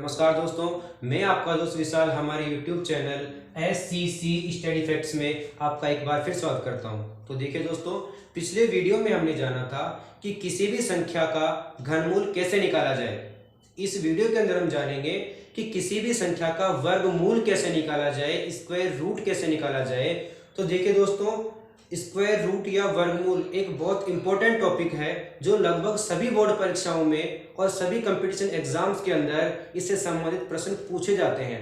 नमस्कार दोस्तों, मैं आपका दोस्त विशाल हमारे YouTube channel SCC study facts में आपका एक बार फिर स्वागत करता हूं। तो देखिए दोस्तों, पिछले वीडियो में हमने जाना था कि किसी भी संख्या का घनमूल कैसे निकाला जाए। इस वीडियो के अंदर हम जानेंगे कि किसी भी संख्या का वर्गमूल कैसे निकाला जाए, स्क्वायर रूट कैसे निकाला जाए। तो देखिए दोस्तों, स्क्वायर रूट या वर्गमूल एक बहुत इंपॉर्टेंट टॉपिक है जो लगभग सभी बोर्ड परीक्षाओं में और सभी कंपटीशन एग्जाम्स के अंदर इससे संबंधित प्रश्न पूछे जाते हैं।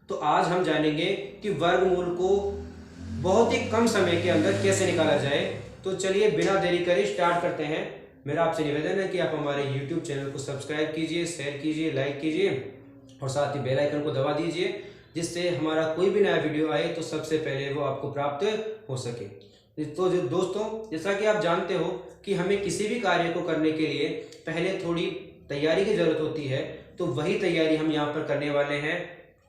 तो आज हम जानेंगे कि वर्गमूल को बहुत ही कम समय के अंदर कैसे निकाला जाए। तो चलिए बिना देरी करे स्टार्ट करते हैं। मेरा आपसे निवेदन है कि आप हमारे YouTube चैनल को सब्सक्राइब कीजिए, शेयर कीजिए, लाइक कीजिए और साथ ही बेल आइकन को दबा दीजिए, जिससे हमारा कोई भी नया वीडियो आए तो सबसे पहले वो आपको प्राप्त हो सके। तो दोस्तों, जैसा कि आप जानते हो कि हमें किसी भी कार्य को करने के लिए पहले थोड़ी तैयारी की जरूरत होती है, तो वही तैयारी हम यहाँ पर करने वाले हैं।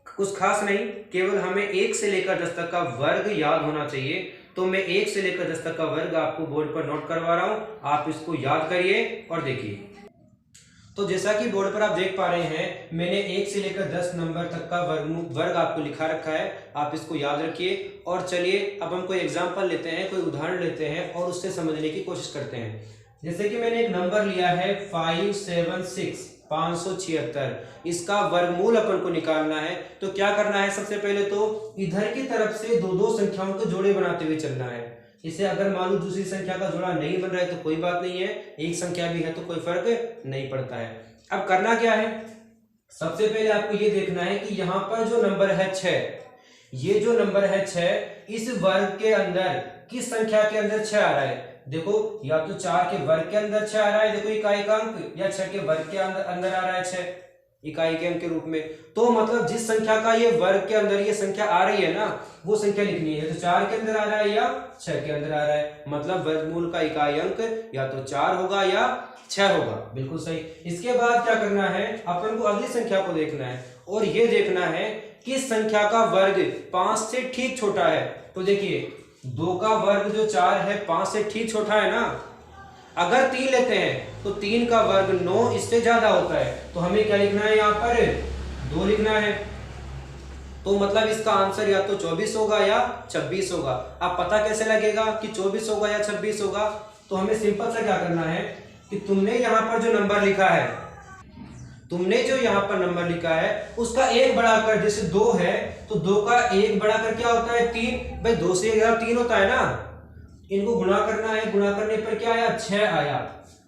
कुछ खास नहीं, केवल हमें 1 से लेकर 10 तक का वर्ग याद होना चाहिए। तो मैं 1 से लेकर 10 तक का वर्ग आपको बोर्ड पर नोट करवा रहा हूँ, आप इसको याद करिए और देखिए। तो जैसा कि बोर्ड पर आप देख पा रहे हैं, मैंने 1 से लेकर 10 नंबर तक का वर्ग आपको लिखा रखा है। आप इसको याद रखिए और चलिए अब हम कोई एग्जांपल लेते हैं, कोई उदाहरण लेते हैं और उससे समझने की कोशिश करते हैं। जैसे कि मैंने एक नंबर लिया है 576 576, इसका वर्गमूल अपन को निकालना है। तो क्या करना है, सबसे पहले तो इधर की तरफ से दो दो संख्याओं के जोड़े बनाते हुए चलना है। इसे अगर मान लो दूसरी संख्या का जोड़ा नहीं बन रहा है तो कोई बात नहीं है, एक संख्या भी है तो कोई फर्क नहीं पड़ता है। अब करना क्या है, सबसे पहले आपको ये देखना है कि यहाँ पर जो नंबर है 6, ये जो नंबर है 6, इस वर्ग के अंदर किस संख्या के अंदर 6 आ रहा है। देखो, या तो 4 के वर्ग के अंदर 6 आ रहा है, देखो इकाई का अंक, या 6 के वर्ग के अंदर आ रहा है 6 इकाई के अंक के रूप में। तो मतलब जिस संख्या का ये वर्ग के अंदर ये संख्या आ रही है ना, वो संख्या लिखनी है। तो 4 के अंदर आ रहा है या 6 के अंदर आ रहा है, मतलब वर्गमूल का इकाई अंक या तो 4 होगा या 6 होगा। बिल्कुल सही। इसके बाद क्या करना है, अपन को अगली संख्या को देखना है और ये देखना है कि संख्या का वर्ग 5 से ठीक छोटा है। तो देखिए, 2 का वर्ग जो 4 है 5 से ठीक छोटा है ना। अगर 3 लेते हैं तो 3 का वर्ग 9 इससे ज्यादा होता है। तो हमें क्या लिखना है, यहाँ पर 2 लिखना है। तो मतलब इसका आंसर या तो 24 होगा या 26 होगा। अब पता कैसे लगेगा कि 24 होगा या 26 होगा, तो हमें सिंपल सा क्या करना है कि तुमने यहाँ पर जो नंबर लिखा है, तुमने जो यहाँ पर नंबर लिखा है उसका 1 बढ़ाकर, जैसे 2 है तो 2 का 1 बढ़ाकर क्या होता है, 3। भाई 2 से 1 3 होता है ना, इनको गुणा करना है, गुणा करने पर क्या आया, 6 आया।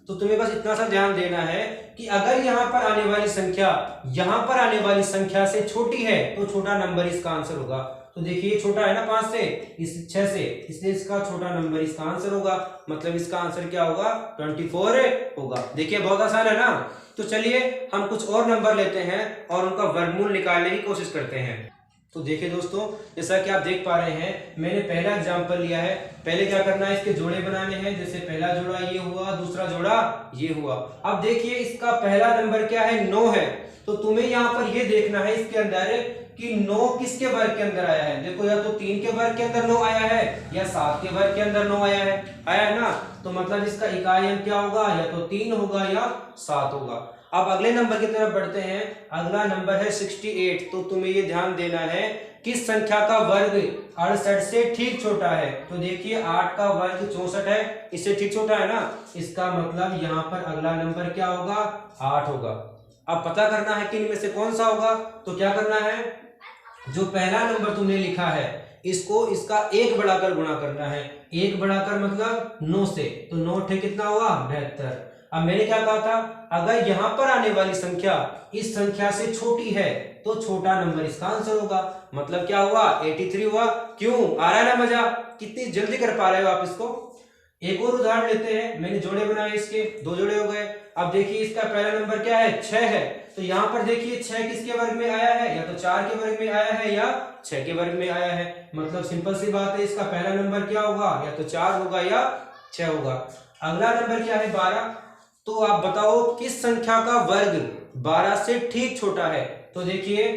तो तुम्हें बस इतना सा ध्यान देना है कि अगर यहाँ पर आने वाली संख्या यहाँ पर आने वाली संख्या से छोटी है तो छोटा नंबर इसका आंसर होगा। तो देखिए छोटा है ना 5 से, इस 6 से, इसलिए इसका छोटा नंबर इसका आंसर होगा। मतलब इसका आंसर क्या होगा, 24 होगा। देखिए बहुत आसान है ना। तो चलिए हम कुछ और नंबर लेते हैं और उनका वर्गमूल निकालने की कोशिश करते हैं। तो देखिए दोस्तों, जैसा कि आप देख पा रहे हैं, मैंने पहला एग्जांपल लिया है। पहले क्या करना है, इसके जोड़े बनाने हैं। जैसे पहला जोड़ा ये हुआ, दूसरा जोड़ा ये हुआ। अब देखिए इसका पहला नंबर क्या है, 9 है। तो तुम्हें यहाँ पर ये देखना है इसके अंदर कि 9 किसके वर्ग के अंदर आया है। देखो, या तो 3 के वर्ग के अंदर 9 आया है या 7 के वर्ग के अंदर 9 आया है ना। तो मतलब इसका इकाई अंक क्या होगा, या तो 3 होगा या 7 होगा। अब अगले नंबर की तरफ बढ़ते हैं। अगला नंबर है 68। तो तुम्हें ये ध्यान देना है किस संख्या का वर्ग 68 से ठीक छोटा है। तो देखिए 8 का वर्ग 64 है, इससे ठीक छोटा है ना। इसका मतलब यहाँ पर अगला नंबर क्या होगा, 8 होगा। अब पता करना है कि इनमें से कौन सा होगा। तो क्या करना है, जो पहला नंबर तुमने लिखा है इसको इसका 1 बढ़ाकर गुणा करना है। 1 बढ़ाकर मतलब 9 से, तो 9 ठे कितना हुआ, 72। अब मैंने क्या कहा था, अगर यहां पर आने वाली संख्या इस संख्या से छोटी है तो छोटा नंबर इसका आंसर होगा। मतलब क्या हुआ, 83 हुआ। क्यों, आ रहा है ना मजा, कितनी जल्दी कर पा रहे हो आप इसको। एक और उदाहरण लेते हैं। मैंने जोड़े बनाए, इसके 2 जोड़े हो गए। अब देखिए इसका पहला नंबर क्या है, 6 है। तो यहाँ पर देखिए 6 किसके वर्ग में आया है, या तो 4 के वर्ग में आया है या 6 के वर्ग में आया है। मतलब सिंपल सी बात है, इसका पहला नंबर क्या होगा, या तो 4 होगा या 6 होगा। अगला नंबर क्या है, 12। तो आप बताओ किस संख्या का वर्ग 12 से ठीक छोटा है। तो देखिए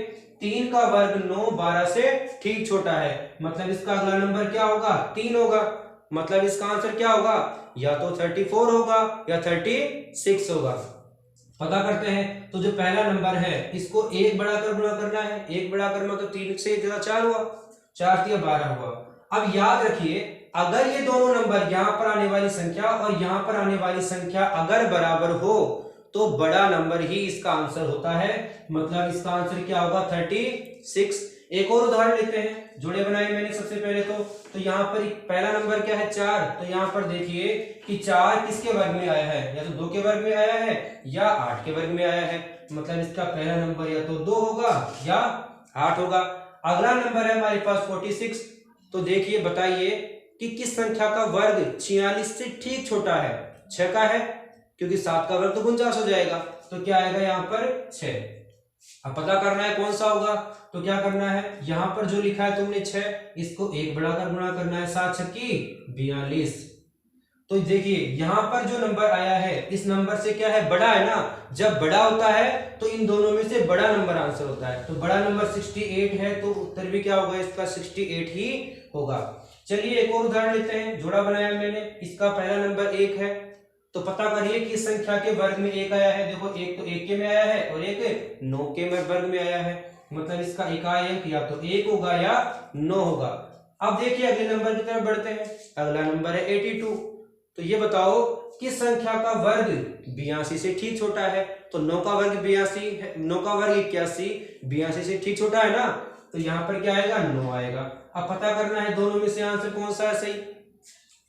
3 का वर्ग 9 12 से ठीक छोटा है। मतलब इसका अगला नंबर क्या होगा, 3 होगा। मतलब इसका आंसर क्या होगा, या तो 34 होगा या 36 होगा। पता करते हैं। तो जो पहला नंबर है इसको एक बढ़ाकर गुणा करना है, एक बढ़ाकर मतलब 3 से 1 4 हुआ, 4 3 12 हुआ। अब याद रखिए अगर ये दोनों नंबर यहां पर आने वाली संख्या और यहां पर आने वाली संख्या अगर बराबर हो तो बड़ा नंबर ही इसका आंसर होता है, मतलब इसका आंसर क्या होगा 36। एक और उदाहरण लेते हैं, जोड़े बनाए मैंने सबसे पहले तो यहाँ पर पहला नंबर क्या है 4, तो यहाँ पर देखिए कि 4 किसके वर्ग में आया है, या तो 2 के वर्ग में आया है या 8 के वर्ग में आया है, मतलब इसका पहला नंबर या तो 2 होगा या 8 होगा। अगला नंबर है हमारे पास 46, तो देखिए बताइए कि किस संख्या का वर्ग 46 से ठीक छोटा है, 6 का है, क्योंकि 7 का वर्ग तो 49 हो जाएगा, तो क्या आएगा यहाँ पर 6। अब पता करना है कौन सा होगा, तो क्या करना है यहां पर जो लिखा है तुमने 6, इसको 1 बढ़ाकर गुणा करना है, 7 छक्की 42। तो देखिए यहां पर जो नंबर आया है इस नंबर से क्या है बड़ा है ना, जब बड़ा होता है तो इन दोनों में से बड़ा नंबर आंसर होता है, तो बड़ा नंबर 68 है, तो उत्तर भी क्या होगा इसका 68 ही होगा। चलिए एक और उदाहरण लेते हैं, जोड़ा बनाया मैंने, इसका पहला नंबर 1 है, तो पता करिए कि संख्या के वर्ग में 1 आया है, देखो एक तो 1 के में आया है और एक 9 के वर्ग में आया है, मतलब इसका इकाई अंक या तो 1 होगा या 9 होगा। अब देखिए अगले नंबर की तरफ बढ़ते हैं, अगला नंबर है 82, तो ये बताओ किस संख्या का वर्ग 82 से ठीक छोटा है, तो 9 का वर्ग 82 है, 9 का वर्ग 81, 82 से ठीक छोटा है ना, तो यहाँ पर क्या आएगा 9 आएगा। अब पता करना है दोनों में से आंसर कौन सा है सही,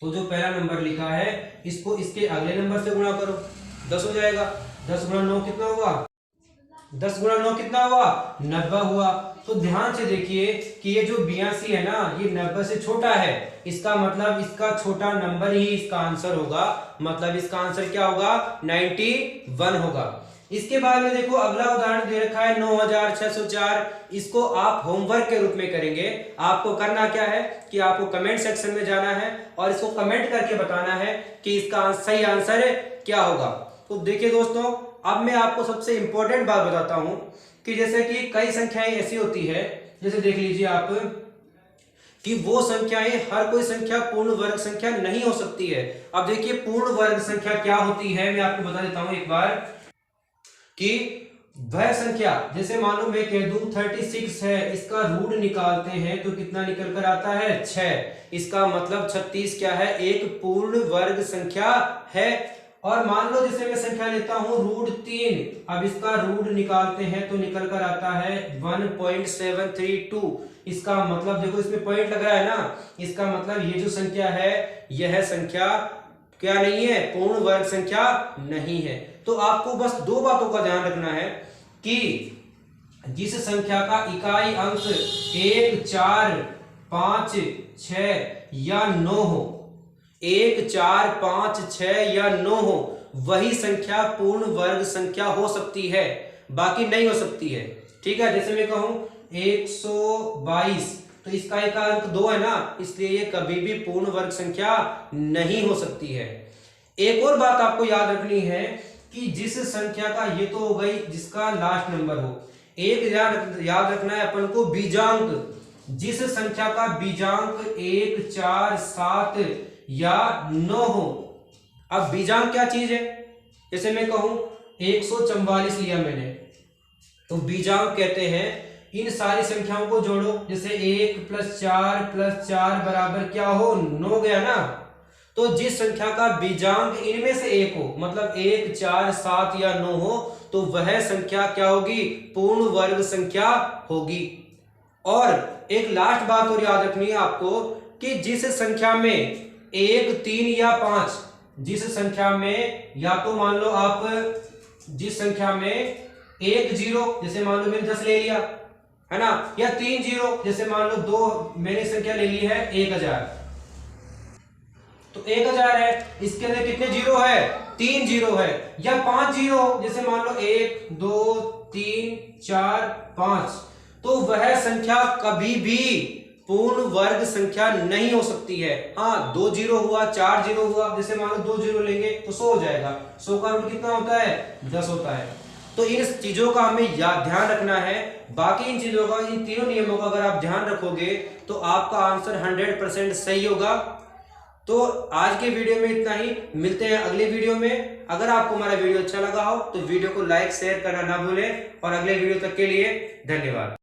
तो जो पहला नंबर लिखा है इसको इसके अगले नंबर से गुणा करो, 10 हो जाएगा, 10 गुणा 9 कितना हुआ, 10 गुणा 9 कितना हुआ 90 हुआ। तो ध्यान से देखिए कि ये जो 82 है ना ये 90 से छोटा है, इसका मतलब इसका छोटा नंबर ही इसका आंसर होगा, मतलब इसका आंसर क्या होगा 91 होगा। इसके बाद में देखो अगला उदाहरण दे रखा है 9604, इसको आप होमवर्क के रूप में करेंगे। आपको करना क्या है कि आपको कमेंट सेक्शन में जाना है और इसको कमेंट करके बताना है कि इसका सही आंसर क्या होगा। तो देखिए दोस्तों अब मैं आपको सबसे इंपॉर्टेंट बात बताता हूं कि जैसे कि कई संख्याएं ऐसी होती है, जैसे देख लीजिए आप कि वो संख्याएं हर कोई संख्या पूर्ण वर्ग संख्या नहीं हो सकती है। अब देखिए पूर्ण वर्ग संख्या क्या होती है मैं आपको बता देता हूं एक बार, कि वह संख्या जैसे मान लो मैं कह दूं 36 है, इसका रूट निकालते हैं तो कितना निकल कर आता है 6, इसका मतलब 36 क्या है एक पूर्ण वर्ग संख्या है। और मान लो जैसे मैं संख्या लेता हूं √3, अब इसका रूट निकालते हैं तो निकल कर आता है 1.732, इसका मतलब देखो इसमें पॉइंट लग रहा है ना, इसका मतलब ये जो संख्या है यह संख्या क्या नहीं है पूर्ण वर्ग संख्या नहीं है। तो आपको बस दो बातों का ध्यान रखना है कि जिस संख्या का इकाई अंक 1 4 5 6 या 9 हो, 1 4 5 6 या 9 हो, वही संख्या पूर्ण वर्ग संख्या हो सकती है, बाकी नहीं हो सकती है। ठीक है, जैसे मैं कहूं 122 तो इसका एक अंक 2 है ना, इसलिए ये कभी भी पूर्ण वर्ग संख्या नहीं हो सकती है। एक और बात आपको याद रखनी है कि जिस संख्या का, ये तो हो गई जिसका लास्ट नंबर हो, एक याद रखना है अपन को बीजांक, जिस संख्या का बीजांक 1 4 7 या 9 हो। अब बीजांक क्या चीज है, जैसे मैं कहूं 144 लिया मैंने, तो बीजांक कहते हैं इन सारी संख्याओं को जोड़ो, जैसे 1 + 4 + 4 बराबर क्या हो 9 गया ना, तो जिस संख्या का बीजांक इनमें से एक हो, मतलब 1 4 7 या 9 हो, तो वह संख्या क्या होगी पूर्ण वर्ग संख्या होगी। और एक लास्ट बात और याद रखनी है आपको कि जिस संख्या में 1 3 या 5, जिस संख्या में या तो मान लो आप जिस संख्या में 1 0 जैसे मान लो मैंने 10 ले लिया है ना, या 3 0 जैसे मान लो 2 मैंने संख्या ले ली है 1000, तो 1000 है, इसके अंदर कितने जीरो है 3 जीरो है, या 5 जीरो जैसे मान लो 1 2 3 4 5, तो वह संख्या कभी भी पूर्ण वर्ग संख्या नहीं हो सकती है। हाँ 2 जीरो हुआ 4 जीरो हुआ, जैसे मान लो 2 जीरो लेंगे तो 100 हो जाएगा, 100 का रूट कितना होता है 10 होता है। तो इन चीजों का हमें ध्यान रखना है, बाकी इन चीजों का, इन तीनों नियमों का अगर आप ध्यान रखोगे तो आपका आंसर 100% सही होगा। तो आज के वीडियो में इतना ही, मिलते हैं अगले वीडियो में। अगर आपको हमारा वीडियो अच्छा लगा हो तो वीडियो को लाइक शेयर करना ना भूलें, और अगले वीडियो तक के लिए धन्यवाद।